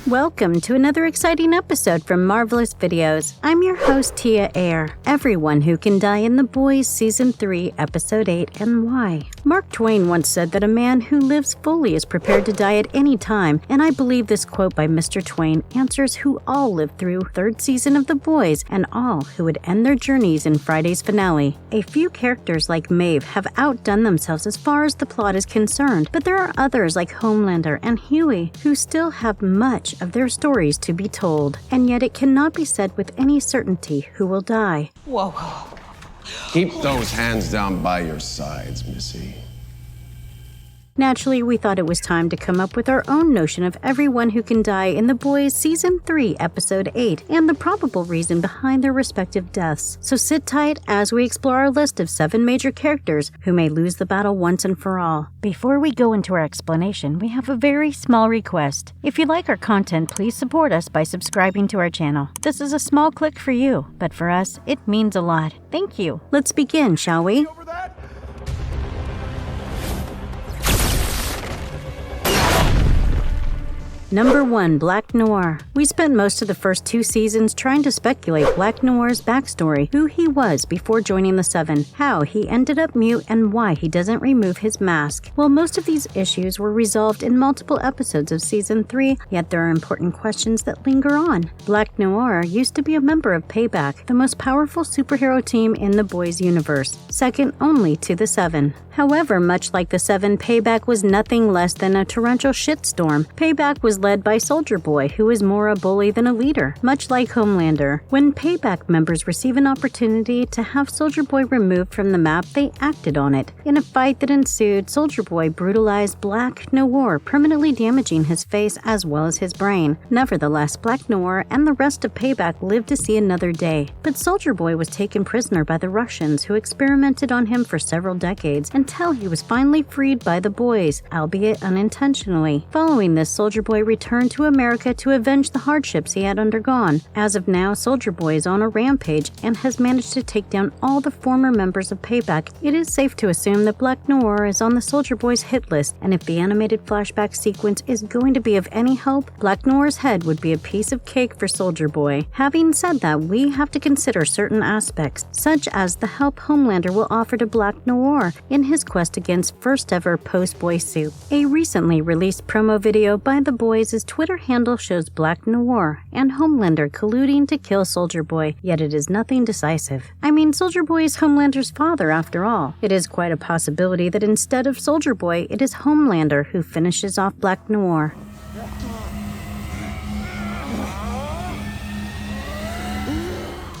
Welcome to another exciting episode from Marvelous Videos. I'm your host, Tia Ayer. Everyone who can die in The Boys Season 3, Episode 8, and why. Mark Twain once said that a man who lives fully is prepared to die at any time, and I believe this quote by Mr. Twain answers who all lived through third season of The Boys and all who would end their journeys in Friday's finale. A few characters like Maeve have outdone themselves as far as the plot is concerned, but there are others like Homelander and Hughie who still have much of their stories to be told, and yet it cannot be said with any certainty who will die. Whoa. Keep those hands down by your sides, Missy. Naturally, we thought it was time to come up with our own notion of everyone who can die in The Boys Season 3, Episode 8, and the probable reason behind their respective deaths. So sit tight as we explore our list of 7 major characters who may lose the battle once and for all. Before we go into our explanation, we have a very small request. If you like our content, please support us by subscribing to our channel. This is a small click for you, but for us, it means a lot. Thank you. Let's begin, shall we? Number 1. Black Noir. We spent most of the first 2 seasons trying to speculate Black Noir's backstory, who he was before joining the Seven, how he ended up mute, and why he doesn't remove his mask. While most of these issues were resolved in multiple episodes of Season 3, yet there are important questions that linger on. Black Noir used to be a member of Payback, the most powerful superhero team in the Boys universe, second only to the Seven. However, much like the Seven, Payback was nothing less than a torrential shitstorm. Payback was led by Soldier Boy, who is more a bully than a leader, much like Homelander. When Payback members receive an opportunity to have Soldier Boy removed from the map, they acted on it. In a fight that ensued, Soldier Boy brutalized Black Noir, permanently damaging his face as well as his brain. Nevertheless, Black Noir and the rest of Payback lived to see another day. But Soldier Boy was taken prisoner by the Russians, who experimented on him for several decades until he was finally freed by the Boys, albeit unintentionally. Following this, Soldier Boy returned to America to avenge the hardships he had undergone. As of now, Soldier Boy is on a rampage and has managed to take down all the former members of Payback. It is safe to assume that Black Noir is on the Soldier Boy's hit list, and if the animated flashback sequence is going to be of any help, Black Noir's head would be a piece of cake for Soldier Boy. Having said that, we have to consider certain aspects, such as the help Homelander will offer to Black Noir in his quest against first ever post-boy soup. A recently released promo video by the Boys' Twitter handle shows Black Noir and Homelander colluding to kill Soldier Boy, yet it is nothing decisive. I mean, Soldier Boy is Homelander's father after all. It is quite a possibility that instead of Soldier Boy, it is Homelander who finishes off Black Noir.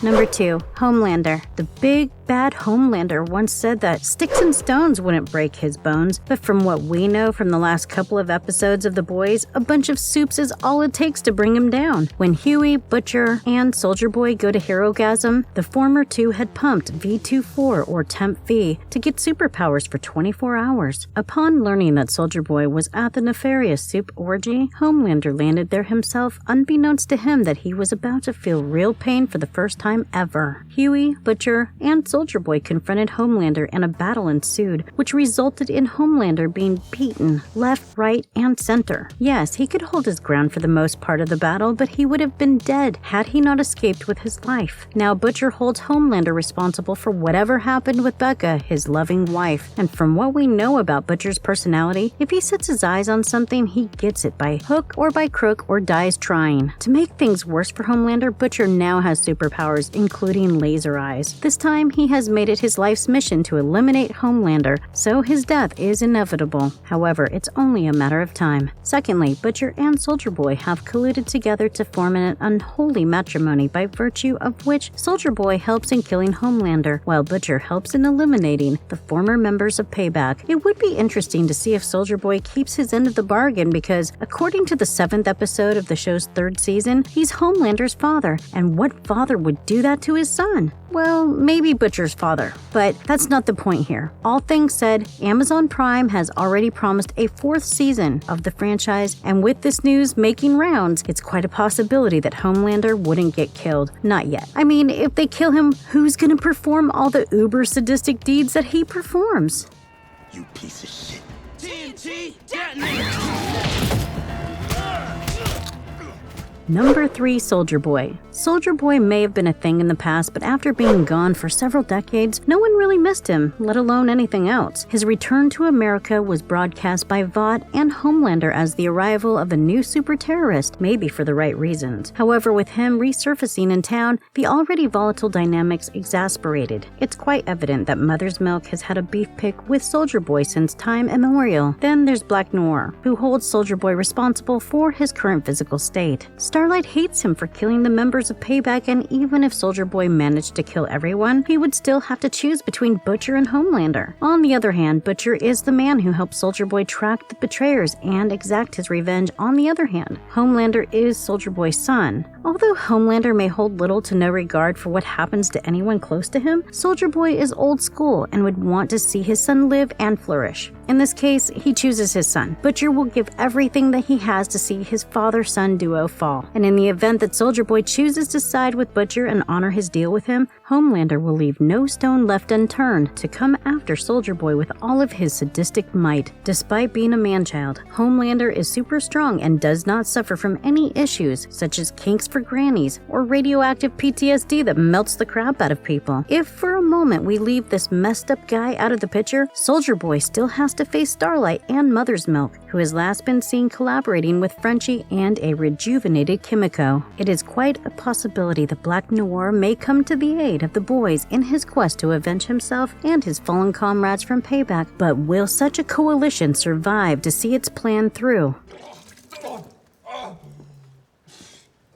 Number 2. Homelander. The big, bad Homelander once said that sticks and stones wouldn't break his bones, but from what we know from the last couple of episodes of The Boys, a bunch of soups is all it takes to bring him down. When Hughie, Butcher, and Soldier Boy go to Herogasm, the former two had pumped V24 or Temp V to get superpowers for 24 hours. Upon learning that Soldier Boy was at the nefarious soup orgy, Homelander landed there himself, unbeknownst to him that he was about to feel real pain for the first time ever. Hughie, Butcher, and Soldier Boy confronted Homelander and a battle ensued, which resulted in Homelander being beaten left, right, and center. Yes, he could hold his ground for the most part of the battle, but he would have been dead had he not escaped with his life. Now Butcher holds Homelander responsible for whatever happened with Becca, his loving wife, and from what we know about Butcher's personality, if he sets his eyes on something, he gets it by hook or by crook or dies trying. To make things worse for Homelander, Butcher now has superpowers, including laser eyes. This time, he has made it his life's mission to eliminate Homelander, so his death is inevitable. However, it's only a matter of time. Secondly, Butcher and Soldier Boy have colluded together to form an unholy matrimony by virtue of which Soldier Boy helps in killing Homelander, while Butcher helps in eliminating the former members of Payback. It would be interesting to see if Soldier Boy keeps his end of the bargain because, according to the 7th episode of the show's 3rd season, he's Homelander's father, and what father would do that to his son? Well, maybe Butcher's father, but that's not the point here. All things said, Amazon Prime has already promised a 4th season of the franchise, and with this news making rounds, it's quite a possibility that Homelander wouldn't get killed. Not yet. I mean, if they kill him, who's gonna perform all the uber sadistic deeds that he performs? You piece of shit. TNT detonate! Number 3, Soldier Boy. Soldier Boy may have been a thing in the past, but after being gone for several decades, no one really missed him, let alone anything else. His return to America was broadcast by VOD and Homelander as the arrival of a new super terrorist, maybe for the right reasons. However, with him resurfacing in town, the already volatile dynamics exasperated. It's quite evident that Mother's Milk has had a beef pick with Soldier Boy since time immemorial. Then there's Black Noir, who holds Soldier Boy responsible for his current physical state. Starlight hates him for killing the members of Payback, and even if Soldier Boy managed to kill everyone, he would still have to choose between Butcher and Homelander. On the other hand, Butcher is the man who helped Soldier Boy track the betrayers and exact his revenge. On the other hand, Homelander is Soldier Boy's son. Although Homelander may hold little to no regard for what happens to anyone close to him, Soldier Boy is old school and would want to see his son live and flourish. In this case, he chooses his son. Butcher will give everything that he has to see his father-son duo fall. And in the event that Soldier Boy chooses to side with Butcher and honor his deal with him, Homelander will leave no stone left unturned to come after Soldier Boy with all of his sadistic might. Despite being a man-child, Homelander is super strong and does not suffer from any issues such as kinks for grannies or radioactive PTSD that melts the crap out of people. If for a moment we leave this messed up guy out of the picture, Soldier Boy still has to face Starlight and Mother's Milk, who has last been seen collaborating with Frenchie and a rejuvenated Kimiko. It is quite a possibility that Black Noir may come to the aid of the boys in his quest to avenge himself and his fallen comrades from Payback, but will such a coalition survive to see its plan through?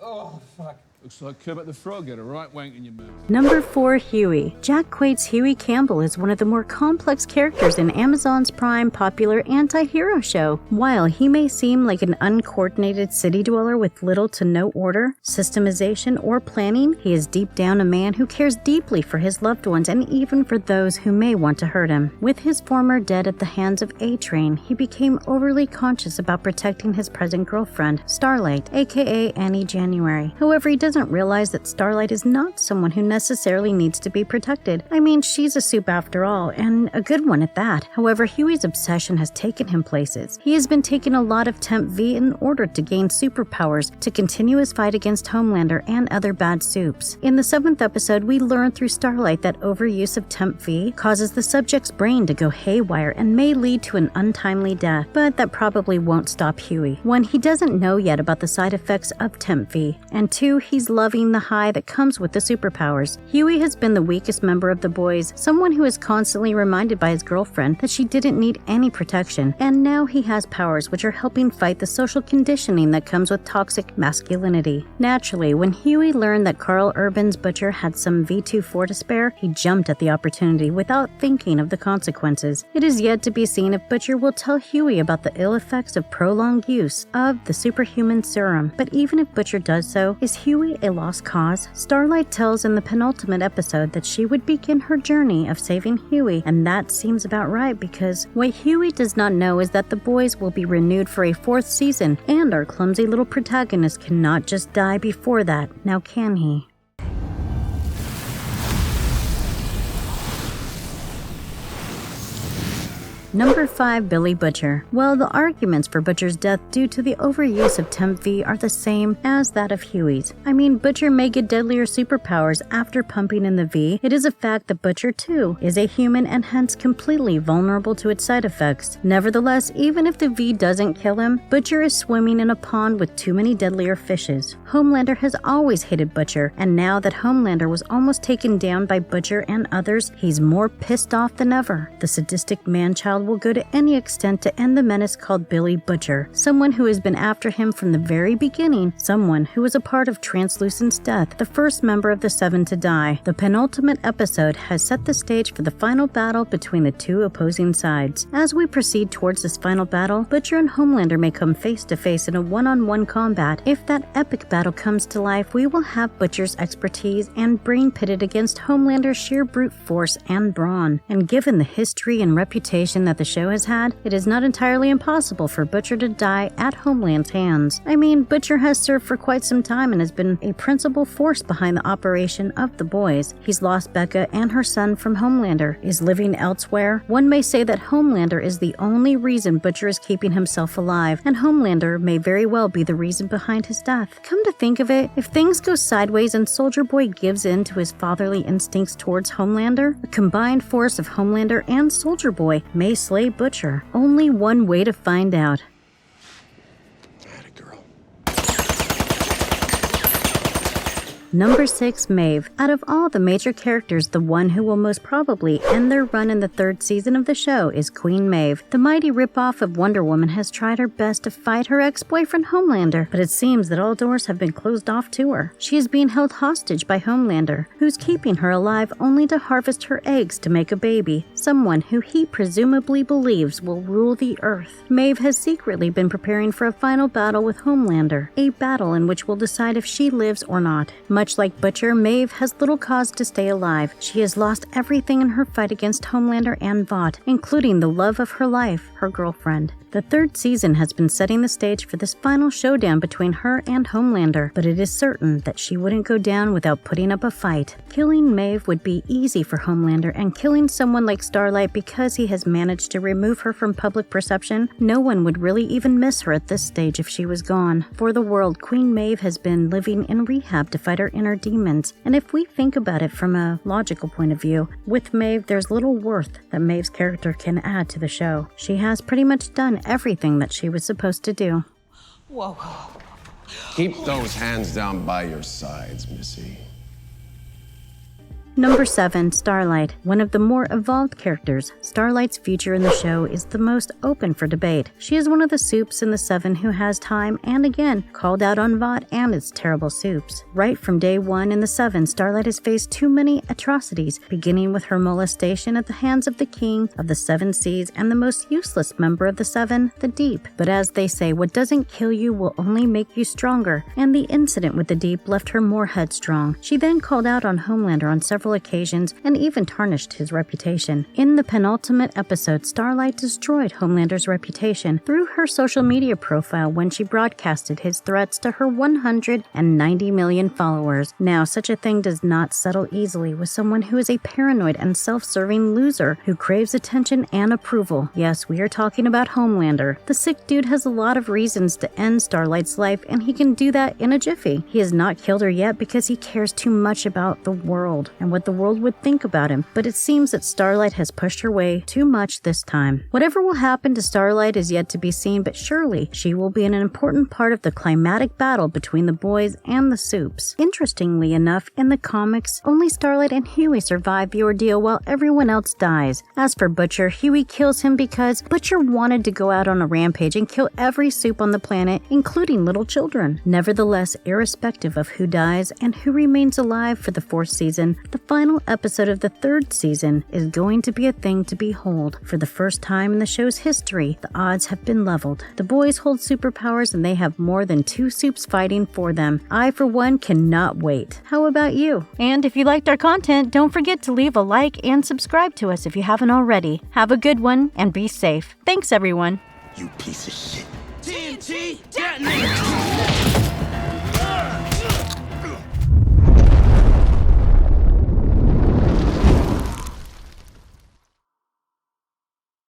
Oh, fuck. Looks like Kermit the Frog had a right wank in your mouth. Number 4, Hughie. Jack Quaid's Hughie Campbell is one of the more complex characters in Amazon's Prime popular anti-hero show. While he may seem like an uncoordinated city dweller with little to no order, systemization, or planning, he is deep down a man who cares deeply for his loved ones and even for those who may want to hurt him. With his former dead at the hands of A-Train, he became overly conscious about protecting his present girlfriend, Starlight, aka Annie January. However, he doesn't realize that Starlight is not someone who necessarily needs to be protected. I mean, she's a soup after all, and a good one at that. However, Hughie's obsession has taken him places. He has been taking a lot of Temp V in order to gain superpowers to continue his fight against Homelander and other bad soups. In the 7th episode, we learn through Starlight that overuse of Temp V causes the subject's brain to go haywire and may lead to an untimely death, but that probably won't stop Hughie. 1, he doesn't know yet about the side effects of Temp V, and 2, he's loving the high that comes with the superpowers. Hughie has been the weakest member of the boys, someone who is constantly reminded by his girlfriend that she didn't need any protection, and now he has powers which are helping fight the social conditioning that comes with toxic masculinity. Naturally, when Hughie learned that Carl Urban's Butcher had some V24 to spare, he jumped at the opportunity without thinking of the consequences. It is yet to be seen if Butcher will tell Hughie about the ill effects of prolonged use of the superhuman serum, but even if Butcher does so, is Hughie a lost cause? Starlight tells in the penultimate episode that she would begin her journey of saving Hughie, and that seems about right because what Hughie does not know is that the boys will be renewed for a 4th season, and our clumsy little protagonist cannot just die before that, now can he? Number 5, Billy Butcher. Well, the arguments for Butcher's death due to the overuse of Temp V are the same as that of Hughie's. I mean, Butcher may get deadlier superpowers after pumping in the V. It is a fact that Butcher, too, is a human and hence completely vulnerable to its side effects. Nevertheless, even if the V doesn't kill him, Butcher is swimming in a pond with too many deadlier fishes. Homelander has always hated Butcher, and now that Homelander was almost taken down by Butcher and others, he's more pissed off than ever. The sadistic man-child will go to any extent to end the menace called Billy Butcher, someone who has been after him from the very beginning, someone who was a part of Translucent's death, the first member of the 7 to die. The penultimate episode has set the stage for the final battle between the two opposing sides. As we proceed towards this final battle, Butcher and Homelander may come face to face in a one-on-one combat. If that epic battle comes to life, we will have Butcher's expertise and brain pitted against Homelander's sheer brute force and brawn. And given the history and reputation that the show has had, it is not entirely impossible for Butcher to die at Homeland's hands. I mean, Butcher has served for quite some time and has been a principal force behind the operation of the boys. He's lost Becca and her son from Homelander, is living elsewhere. One may say that Homelander is the only reason Butcher is keeping himself alive, and Homelander may very well be the reason behind his death. Come to think of it, if things go sideways and Soldier Boy gives in to his fatherly instincts towards Homelander, a combined force of Homelander and Soldier Boy may slay Butcher. Only one way to find out. Number 6, Maeve. Out of all the major characters, the one who will most probably end their run in the 3rd season of the show is Queen Maeve. The mighty ripoff of Wonder Woman has tried her best to fight her ex-boyfriend Homelander, but it seems that all doors have been closed off to her. She is being held hostage by Homelander, who's keeping her alive only to harvest her eggs to make a baby, someone who he presumably believes will rule the Earth. Maeve has secretly been preparing for a final battle with Homelander, a battle in which will decide if she lives or not. Much like Butcher, Maeve has little cause to stay alive. She has lost everything in her fight against Homelander and Vought, including the love of her life, her girlfriend. The 3rd season has been setting the stage for this final showdown between her and Homelander, but it is certain that she wouldn't go down without putting up a fight. Killing Maeve would be easy for Homelander, and killing someone like Starlight because he has managed to remove her from public perception, no one would really even miss her at this stage if she was gone. For the world, Queen Maeve has been living in rehab to fight her inner demons, and if we think about it from a logical point of view, with Maeve there's little worth that Maeve's character can add to the show. She has pretty much done everything that she was supposed to do. Whoa. Keep those hands down by your sides, Missy. Number 7, Starlight. One of the more evolved characters, Starlight's future in the show is the most open for debate. She is one of the soups in the 7 who has time and again called out on Vought and its terrible soups. Right from day 1 in the 7, Starlight has faced too many atrocities, beginning with her molestation at the hands of the King of the 7 Seas and the most useless member of the 7, the Deep. But as they say, what doesn't kill you will only make you stronger, and the incident with the Deep left her more headstrong. She then called out on Homelander on several occasions and even tarnished his reputation. In the penultimate episode, Starlight destroyed Homelander's reputation through her social media profile when she broadcasted his threats to her 190 million followers. Now, such a thing does not settle easily with someone who is a paranoid and self-serving loser who craves attention and approval. Yes, we are talking about Homelander. The sick dude has a lot of reasons to end Starlight's life, and he can do that in a jiffy. He has not killed her yet because he cares too much about the world and what the world would think about him, but it seems that Starlight has pushed her way too much this time. Whatever will happen to Starlight is yet to be seen, but surely she will be an important part of the climatic battle between the boys and the soups. Interestingly enough, in the comics, only Starlight and Hughie survive the ordeal while everyone else dies. As for Butcher, Hughie kills him because Butcher wanted to go out on a rampage and kill every soup on the planet, including little children. Nevertheless, irrespective of who dies and who remains alive for the 4th season, the final episode of the 3rd season is going to be a thing to behold. For the first time in the show's history, the odds have been leveled. The boys hold superpowers and they have more than 2 soups fighting for them. I, for one, cannot wait. How about you? And if you liked our content, don't forget to leave a like and subscribe to us if you haven't already. Have a good one and be safe. Thanks, everyone. You piece of shit. TNT, detonate!